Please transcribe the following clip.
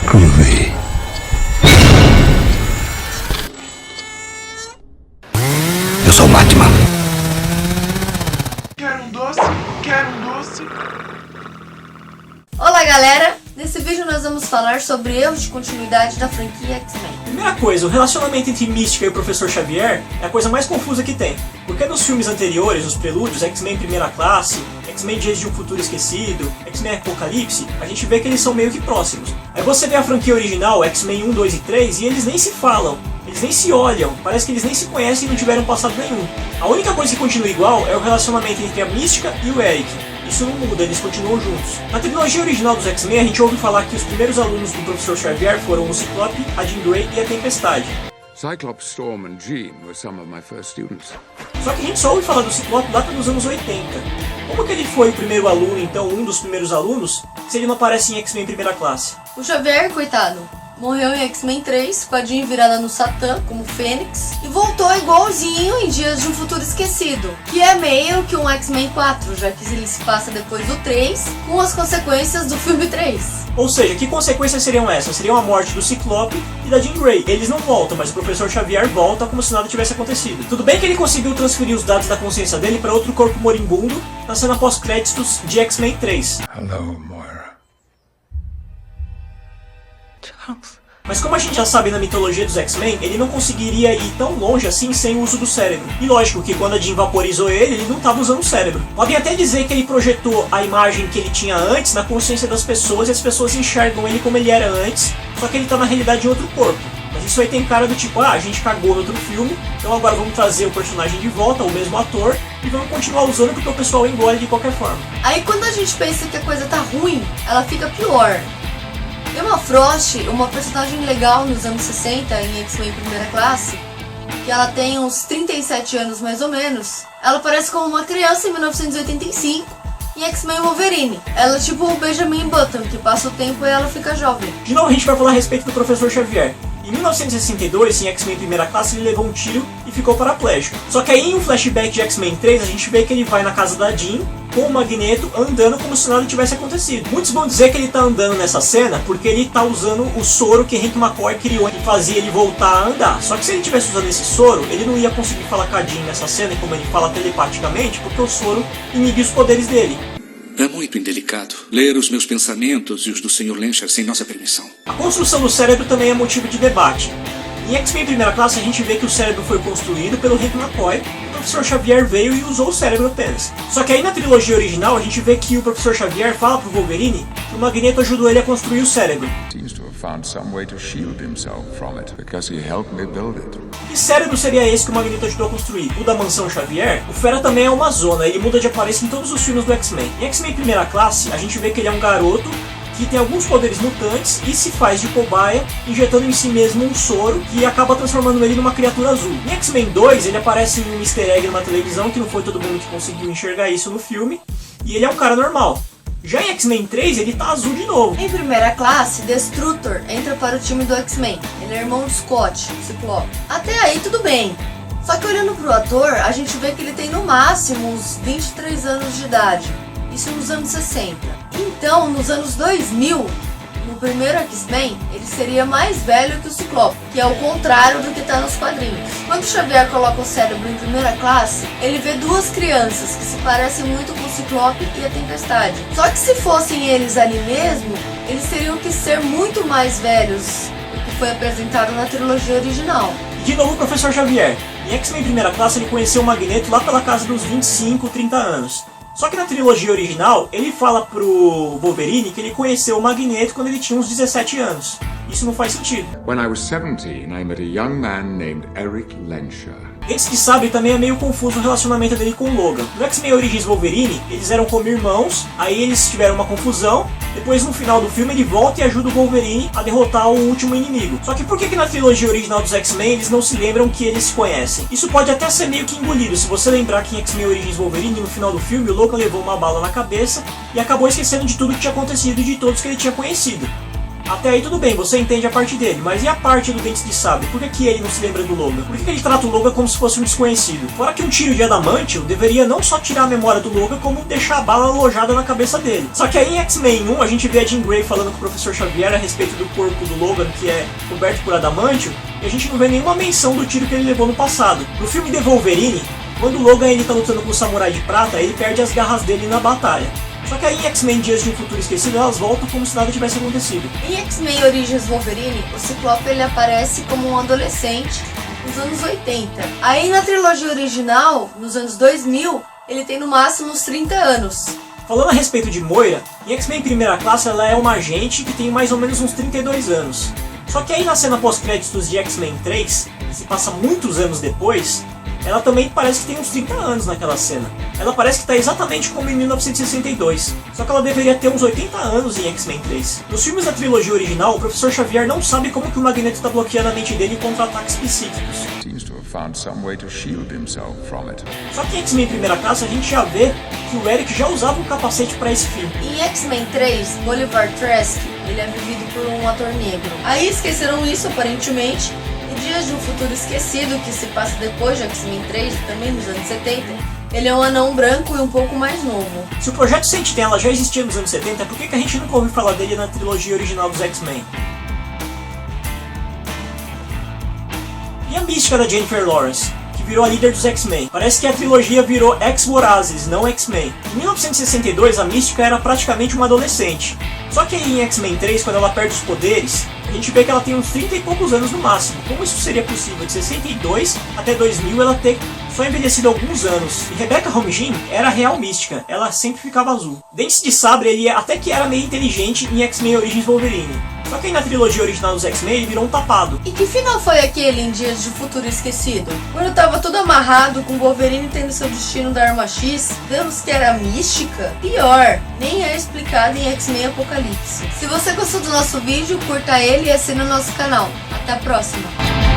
Groovy. Eu sou o Batman. Quero um doce, quero um doce. Olá galera, nesse vídeo nós vamos falar sobre erros de continuidade da franquia X-Men. Primeira coisa, o relacionamento entre Mística e o Professor Xavier é a coisa mais confusa que tem. Porque nos filmes anteriores, os prelúdios, X-Men Primeira Classe, X-Men Dias de um Futuro Esquecido, X-Men Apocalipse, a gente vê que eles são meio que próximos. Aí você vê a franquia original, X-Men 1, 2 e 3, e eles nem se falam, eles nem se olham, parece que eles nem se conhecem e não tiveram passado nenhum. A única coisa que continua igual é o relacionamento entre a Mística e o Eric. Isso não muda, eles continuam juntos. Na trilogia original dos X-Men, a gente ouve falar que os primeiros alunos do Professor Xavier foram o Ciclope, a Jean Grey e a Tempestade. Cyclops, Storm and Jean were some of my first students. Só que a gente só ouve falar do Ciclope lá pelos anos 80. Como que ele foi o primeiro aluno, então um dos primeiros alunos, se ele não aparece em X-Men Primeira Classe? O Xavier, coitado, morreu em X-Men 3, com a Jean virada no Satã, como Fênix, e voltou igualzinho em Dias de um Futuro Esquecido, que é meio que um X-Men 4, já que ele se passa depois do 3, com as consequências do filme 3. Ou seja, que consequências seriam essas? Seriam a morte do Ciclope e da Jean Grey. Eles não voltam, mas o Professor Xavier volta como se nada tivesse acontecido. Tudo bem que ele conseguiu transferir os dados da consciência dele para outro corpo moribundo na cena pós-créditos de X-Men 3. Hello, Moira. Mas como a gente já sabe na mitologia dos X-Men, ele não conseguiria ir tão longe assim sem o uso do cérebro. E lógico que quando a Jean vaporizou ele não estava usando o cérebro. Podem até dizer que ele projetou a imagem que ele tinha antes na consciência das pessoas e as pessoas enxergam ele como ele era antes, só que ele está na realidade em outro corpo. Mas isso aí tem cara do tipo, a gente cagou no outro filme, então agora vamos trazer o personagem de volta, o mesmo ator, e vamos continuar usando porque o pessoal engole de qualquer forma. Aí quando a gente pensa que a coisa tá ruim, ela fica pior. Emma Frost, uma personagem legal nos anos 60 em X-Men Primeira Classe, que ela tem uns 37 anos mais ou menos, ela parece como uma criança em 1985 em X-Men Wolverine. Ela é tipo o Benjamin Button, que passa o tempo e ela fica jovem. De novo a gente vai falar a respeito do Professor Xavier. Em 1962, em X-Men Primeira Classe, ele levou um tiro e ficou paraplégico. Só que aí em um flashback de X-Men 3, a gente vê que ele vai na casa da Jean com o Magneto andando como se nada tivesse acontecido. Muitos vão dizer que ele tá andando nessa cena porque ele tá usando o soro que Hank McCoy criou e fazia ele voltar a andar. Só que se ele tivesse usando esse soro, ele não ia conseguir falar com a Jean nessa cena, e como ele fala telepaticamente, porque o soro inibe os poderes dele. É muito indelicado ler os meus pensamentos e os do Sr. Lencher sem nossa permissão. A construção do cérebro também é motivo de debate. Em X-Men Primeira Classe a gente vê que o cérebro foi construído pelo Hank McCoy, o Professor Xavier veio e usou o cérebro apenas. Só que aí na trilogia original a gente vê que o Professor Xavier fala pro Wolverine que o Magneto ajudou ele a construir o cérebro. Seems to have found some way to shield himself from it because he helped me build it. Que cérebro seria esse que o Magneto ajudou a construir? O da Mansão Xavier? O Fera também é uma zona, ele muda de aparência em todos os filmes do X-Men. Em X-Men Primeira Classe a gente vê que ele é um garoto que tem alguns poderes mutantes e se faz de cobaia, injetando em si mesmo um soro que acaba transformando ele numa criatura azul. Em X-Men 2, ele aparece em um easter egg numa televisão, que não foi todo mundo que conseguiu enxergar isso no filme, e ele é um cara normal. Já em X-Men 3, ele tá azul de novo. Em Primeira Classe, Destrutor entra para o time do X-Men. Ele é irmão de Scott, Ciclope. Até aí tudo bem. Só que olhando pro ator, a gente vê que ele tem no máximo uns 23 anos de idade. Isso nos anos 60. Então, nos anos 2000, no primeiro X-Men, ele seria mais velho que o Ciclope, que é o contrário do que está nos quadrinhos. Quando o Xavier coloca o cérebro em Primeira Classe, ele vê duas crianças que se parecem muito com o Ciclope e a Tempestade. Só que se fossem eles ali mesmo, eles teriam que ser muito mais velhos do que foi apresentado na trilogia original. E de novo o Professor Xavier. Em X-Men Primeira Classe ele conheceu o Magneto lá pela casa dos 25, 30 anos. Só que na trilogia original, ele fala pro Wolverine que ele conheceu o Magneto quando ele tinha uns 17 anos. Isso não faz sentido. When I was 17, I met a young man named Eric Lensher. Esse que sabe também é meio confuso o relacionamento dele com o Logan. No X-Men Origins Wolverine, eles eram como irmãos, aí eles tiveram uma confusão, depois no final do filme ele volta e ajuda o Wolverine a derrotar o último inimigo. Só que por que na trilogia original dos X-Men eles não se lembram que eles se conhecem? Isso pode até ser meio que engolido, se você lembrar que em X-Men Origins Wolverine, no final do filme, o Logan levou uma bala na cabeça e acabou esquecendo de tudo que tinha acontecido e de todos que ele tinha conhecido. Até aí tudo bem, você entende a parte dele, mas e a parte do Dentes de Sabre? Por que ele não se lembra do Logan? Por que ele trata o Logan como se fosse um desconhecido? Fora que um tiro de adamantio deveria não só tirar a memória do Logan, como deixar a bala alojada na cabeça dele. Só que aí em X-Men 1 a gente vê a Jean Grey falando com o Professor Xavier a respeito do corpo do Logan, que é coberto por adamantio, e a gente não vê nenhuma menção do tiro que ele levou no passado. No filme The Wolverine, quando o Logan ele tá lutando com o Samurai de Prata, ele perde as garras dele na batalha. Só que aí em X-Men Dias de um Futuro Esquecido elas voltam como se nada tivesse acontecido. Em X-Men Origins Wolverine, o Ciclope ele aparece como um adolescente nos anos 80. Aí na trilogia original, nos anos 2000, ele tem no máximo uns 30 anos. Falando a respeito de Moira, em X-Men Primeira Classe ela é uma agente que tem mais ou menos uns 32 anos. Só que aí na cena pós-créditos de X-Men 3, que se passa muitos anos depois, ela também parece que tem uns 30 anos naquela cena. Ela parece que está exatamente como em 1962, só que ela deveria ter uns 80 anos em X-Men 3. Nos filmes da trilogia original, o Professor Xavier não sabe como que o Magneto está bloqueando a mente dele contra ataques psíquicos. Seems to have found some way to shield himself from it. Só que em X-Men Primeira Classe a gente já vê que o Eric já usava um capacete para esse fim. Em X-Men 3, Bolivar Trask, ele é vivido por um ator negro. Aí esqueceram isso aparentemente. Em Dias de um Futuro Esquecido, que se passa depois de X-Men 3, também nos anos 70, ele é um anão branco e um pouco mais novo. Se o Projeto Sentinela já existia nos anos 70, por que a gente nunca ouviu falar dele na trilogia original dos X-Men? E a mística da Jennifer Lawrence, que virou a líder dos X-Men? Parece que a trilogia virou X-Vorazes, não X-Men. Em 1962, a mística era praticamente uma adolescente. Só que aí em X-Men 3, quando ela perde os poderes, a gente vê que ela tem uns 30 e poucos anos no máximo. Como isso seria possível? De 62 até 2000 ela ter só envelhecido alguns anos. E Rebecca Romijn era a real mística, ela sempre ficava azul. Dentes de Sabre ele até que era meio inteligente em X-Men Origins Wolverine. Só que aí na trilogia original dos X-Men ele virou um tapado. E que final foi aquele em Dias de Futuro Esquecido? Quando tava tudo amarrado, com o Wolverine tendo seu destino da Arma X, vemos que era mística? Pior, nem é explicado em X-Men Apocalipse. Se você gostou do nosso vídeo, curta ele e assine o nosso canal. Até a próxima!